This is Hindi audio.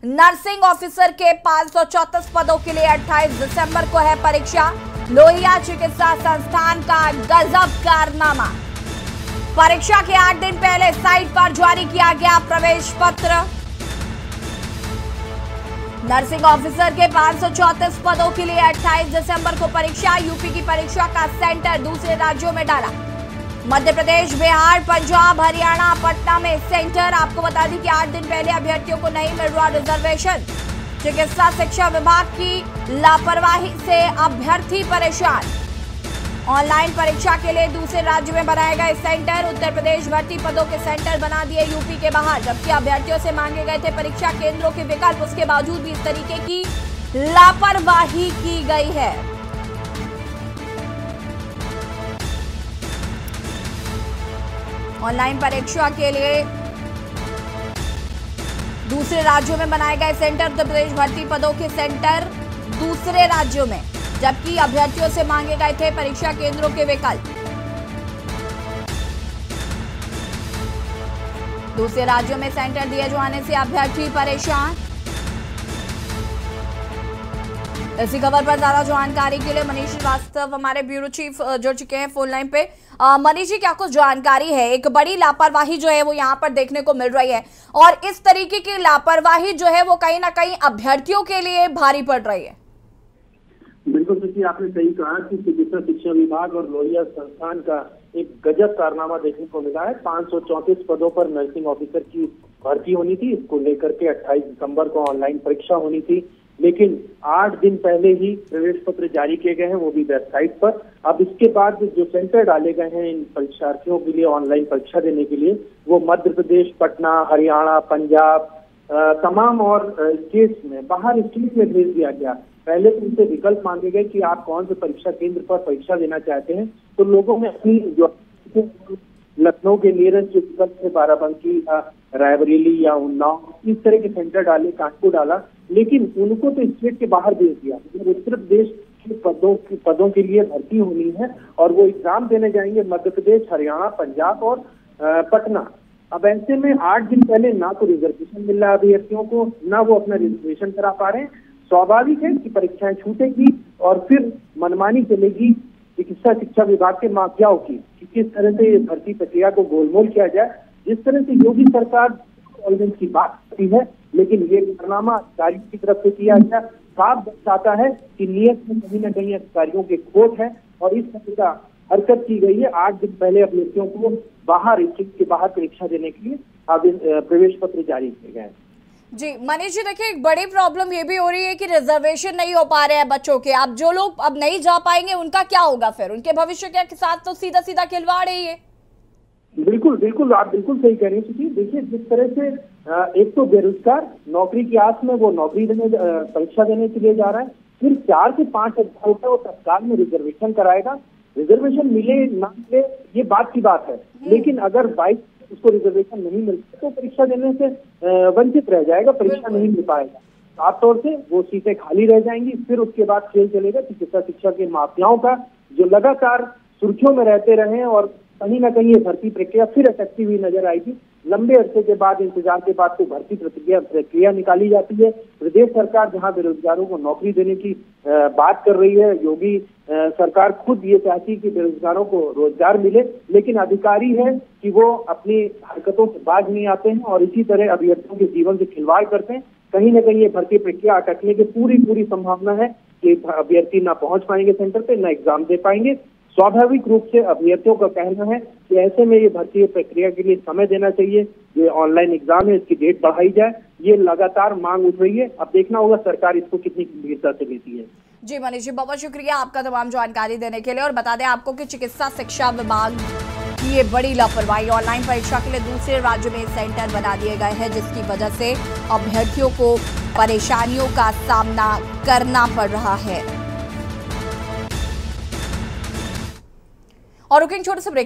नर्सिंग ऑफिसर के 534 पदों के लिए 28 दिसंबर को है परीक्षा। लोहिया चिकित्सा संस्थान का गजब कारनामा। परीक्षा के 8 दिन पहले साइट पर जारी किया गया प्रवेश पत्र। नर्सिंग ऑफिसर के 534 पदों के लिए 28 दिसंबर को परीक्षा। यूपी की परीक्षा का सेंटर दूसरे राज्यों में डाला। मध्य प्रदेश, बिहार, पंजाब, हरियाणा, पटना में सेंटर। आपको बता दें कि 8 दिन पहले अभ्यर्थियों को नहीं मिल रहा रिजर्वेशन। चिकित्सा शिक्षा विभाग की लापरवाही से अभ्यर्थी परेशान। ऑनलाइन परीक्षा के लिए दूसरे राज्य में बनाए गए सेंटर। उत्तर प्रदेश भर्ती पदों के सेंटर बना दिए यूपी के बाहर, जबकि अभ्यर्थियों से मांगे गए थे परीक्षा केंद्रों के विकल्प। उसके बावजूद भी इस तरीके की लापरवाही की गई है। ऑनलाइन परीक्षा के लिए दूसरे राज्यों में बनाए गए सेंटर। उत्तर प्रदेश भर्ती पदों के सेंटर दूसरे राज्यों में, जबकि अभ्यर्थियों से मांगे गए थे परीक्षा केंद्रों के विकल्प। दूसरे राज्यों में सेंटर दिए जाने से अभ्यर्थी परेशान। इसी खबर पर ज्यादा जानकारी के लिए मनीष श्रीवास्तव हमारे ब्यूरो चीफ जुड़ चुके हैं फोन लाइन पे। मनीष जी, क्या कुछ जानकारी है? एक बड़ी लापरवाही जो है वो यहाँ पर देखने को मिल रही है, और इस तरीके की लापरवाही जो है वो कहीं ना कहीं अभ्यर्थियों के लिए भारी पड़ रही है। बिल्कुल देखिए, आपने सही कहा कि चिकित्सा शिक्षा विभाग और लोहिया संस्थान का एक गजब कारनामा देखने को मिला है। 534 पदों पर नर्सिंग ऑफिसर की भर्ती होनी थी। इसको लेकर के 28 दिसंबर को ऑनलाइन परीक्षा होनी थी, लेकिन 8 दिन पहले ही प्रवेश पत्र जारी किए गए हैं, वो भी वेबसाइट पर। अब इसके बाद जो सेंटर डाले गए हैं इन परीक्षार्थियों के लिए ऑनलाइन परीक्षा देने के लिए, वो मध्य प्रदेश, पटना, हरियाणा, पंजाब, तमाम और स्टेट्स में, बाहर स्टेट में भेज दिया गया। पहले तो उनसे विकल्प मांगे गए कि आप कौन से परीक्षा केंद्र पर परीक्षा देना चाहते हैं, तो लोगों में अपनी जो लखनऊ के नियरेस्ट जो विकल्प थे, बाराबंकी, रायबरेली या उन्नाव, इस तरह के सेंटर डाले, कानपुर डाला, लेकिन उनको तो स्टेट के बाहर भेज दिया। उत्तर प्रदेश के पदों के लिए भर्ती होनी है और वो एग्जाम देने जाएंगे मध्य प्रदेश, हरियाणा, पंजाब और पटना। अब ऐसे में 8 दिन पहले ना तो रिजर्वेशन मिल रहा है अभ्यर्थियों को, ना वो अपना रिजर्वेशन करा पा रहे हैं। स्वाभाविक है कि परीक्षाएं छूटेगी और फिर मनमानी चलेगी चिकित्सा शिक्षा विभाग के माफियाओं की कि किस तरह से ये भर्ती प्रक्रिया को गोलमोल किया जाए। जिस तरह से योगी सरकार की बात करती है, लेकिन ये कारनामा अधिकारियों की तरफ से किया गया साफ दर्शाता है कि नियत में कहीं ना कहीं अधिकारियों के खोट है और इस तरह का हरकत की गई है। 8 दिन पहले अभ्यर्थियों को बाहर स्थित के बाहर परीक्षा देने के लिए प्रवेश पत्र जारी किए गए। जी मनीष जी, देखिए एक बड़ी प्रॉब्लम ये भी हो रही है कि रिजर्वेशन नहीं हो पा रहे हैं बच्चों के। अब जो लोग अब नहीं जा पाएंगे उनका क्या होगा? फिर उनके भविष्य के साथ तो सीधा सीधा खिलवाड़ है ये। बिल्कुल बिल्कुल, आप बिल्कुल सही कह रही हैं। देखिए, जिस तरह से एक तो बेरोजगार नौकरी की आस में वो नौकरी देने परीक्षा देने के लिए जा रहा है, फिर 4 से 5 हजार रुपए वो तत्काल में रिजर्वेशन कराएगा। रिजर्वेशन मिले ना मिले ये बात की बात है, लेकिन अगर बाइक उसको रिजर्वेशन नहीं मिलता तो परीक्षा देने से वंचित रह जाएगा, परीक्षा नहीं मिल पाएगा। साफ तौर से वो सीटें खाली रह जाएंगी। फिर उसके बाद खेल चलेगा चिकित्सा शिक्षा के माफियाओं का, जो लगातार सुर्खियों में रहते रहे और कहीं ना कहीं ये भर्ती प्रक्रिया फिर अटकती हुई नजर आएगी। लंबे अरसे के बाद, इंतजार के बाद तो भर्ती प्रक्रिया निकाली जाती है। प्रदेश सरकार जहां बेरोजगारों को नौकरी देने की बात कर रही है, योगी सरकार खुद ये चाहती है कि बेरोजगारों को रोजगार मिले, लेकिन अधिकारी है कि वो अपनी हरकतों से बाज नहीं आते हैं और इसी तरह अभ्यर्थियों के जीवन से खिलवाड़ करते हैं। कहीं ना कहीं ये भर्ती प्रक्रिया अटकने की पूरी संभावना है कि अभ्यर्थी ना पहुंच पाएंगे सेंटर पे, ना एग्जाम दे पाएंगे। स्वाभाविक रूप से अभ्यर्थियों का कहना है कि ऐसे में ये भर्ती प्रक्रिया के लिए समय देना चाहिए। ये ऑनलाइन एग्जाम है, इसकी डेट बढ़ाई जाए, ये लगातार मांग उठ रही है। अब देखना होगा सरकार इसको कितनी गंभीरता से लेती है। जी मनीष जी, बहुत शुक्रिया आपका तमाम जानकारी देने के लिए। और बता दें आपको कि चिकित्सा शिक्षा विभाग की ये बड़ी लापरवाही, ऑनलाइन परीक्षा के लिए दूसरे राज्य में सेंटर बना दिए गए हैं, जिसकी वजह से अभ्यर्थियों को परेशानियों का सामना करना पड़ रहा है। और रुकेंगे छोटे से ब्रेक।